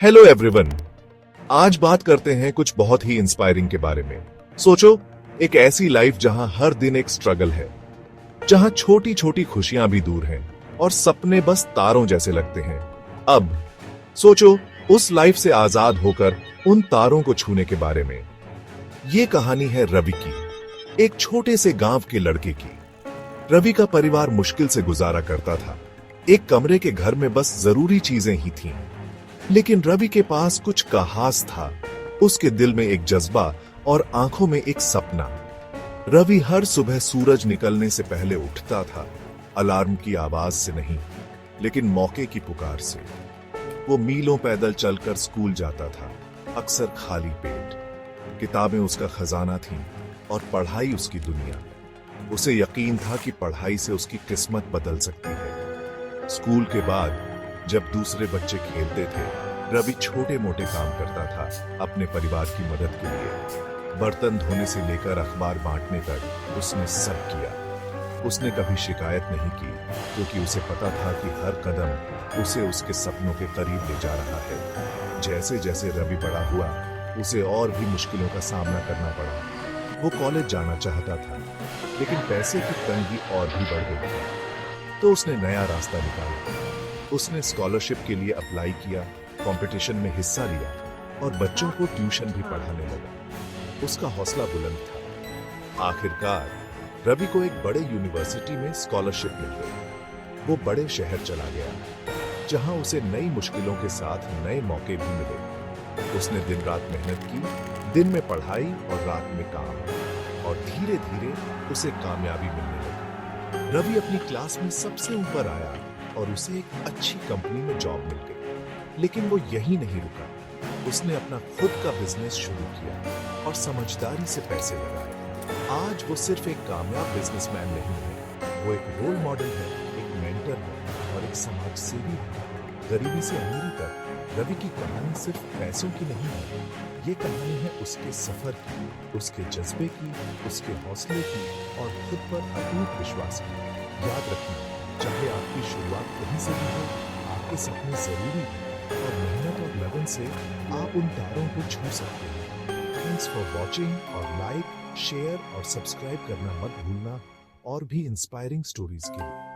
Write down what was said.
Hello everyone. आज बात करते हैं कुछ बहुत ही इंस्पायरिंग के बारे में। सोचो, एक ऐसी लाइफ जहां हर दिन एक स्ट्रगल है, जहां छोटी छोटी खुशियां भी दूर हैं और सपने बस तारों जैसे लगते हैं। अब सोचो उस लाइफ से आजाद होकर उन तारों को छूने के बारे में। ये कहानी है रवि की, एक छोटे से गांव के लड़के की। रवि का परिवार मुश्किल से गुजारा करता था। एक कमरे के घर में बस जरूरी चीजें ही थीं। लेकिन रवि के पास कुछ खास था। उसके दिल में एक जज्बा और आंखों में एक सपना। रवि हर सुबह सूरज निकलने से पहले उठता था, अलार्म की आवाज से नहीं, लेकिन मौके की पुकार से। वो मीलों पैदल चलकर स्कूल जाता था, अक्सर खाली पेट। किताबें उसका खजाना थीं और पढ़ाई उसकी दुनिया। उसे यकीन था कि पढ़ाई से उसकी किस्मत बदल सकती है। स्कूल के बाद जब दूसरे बच्चे खेलते थे, रवि छोटे मोटे काम करता था अपने परिवार की मदद के लिए। बर्तन धोने से लेकर अखबार बांटने तक उसने सब किया। उसने कभी शिकायत नहीं की, क्योंकि उसे पता था कि हर कदम उसे उसके सपनों के करीब ले जा रहा है। जैसे जैसे रवि बड़ा हुआ, उसे और भी मुश्किलों का सामना करना पड़ा। वो कॉलेज जाना चाहता था, लेकिन पैसे की तंगी और भी बढ़ गई थी। तो उसने नया रास्ता निकाला। उसने स्कॉलरशिप के लिए अप्लाई किया, कंपटीशन में हिस्सा लिया और बच्चों को ट्यूशन भी पढ़ाने लगा। उसका हौसला बुलंद था। आखिरकार रवि को एक बड़े यूनिवर्सिटी में स्कॉलरशिप मिल गई। वो बड़े शहर चला गया, जहां उसे नई मुश्किलों के साथ नए मौके भी मिले। उसने दिन रात मेहनत की, दिन में पढ़ाई और रात में काम, और धीरे धीरे उसे कामयाबी मिलने लगी। रवि अपनी क्लास में सबसे ऊपर आया और उसे एक अच्छी कंपनी में जॉब मिल गई। लेकिन वो यही नहीं रुका। उसने अपना खुद का बिजनेस शुरू किया और समझदारी से पैसे लगाए। आज वो सिर्फ एक कामयाब बिजनेसमैन नहीं है, वो एक रोल मॉडल है, एक मेंटर है और एक समाज सेवी है। गरीबी से अमीरी तक रवि की कहानी सिर्फ पैसों की नहीं है। ये कहानी है उसके सफर की, उसके जज्बे की, उसके हौसले की और खुद पर अटूट विश्वास की। याद रखना, चाहे आपकी शुरुआत कहीं से भी हो, आपके सपने जरूरी हैं और मेहनत और लगन से आप उन तारों को छू सकते हैं। थैंक्स फॉर वॉचिंग, और लाइक, शेयर और सब्सक्राइब करना मत भूलना और भी इंस्पायरिंग स्टोरीज के लिए।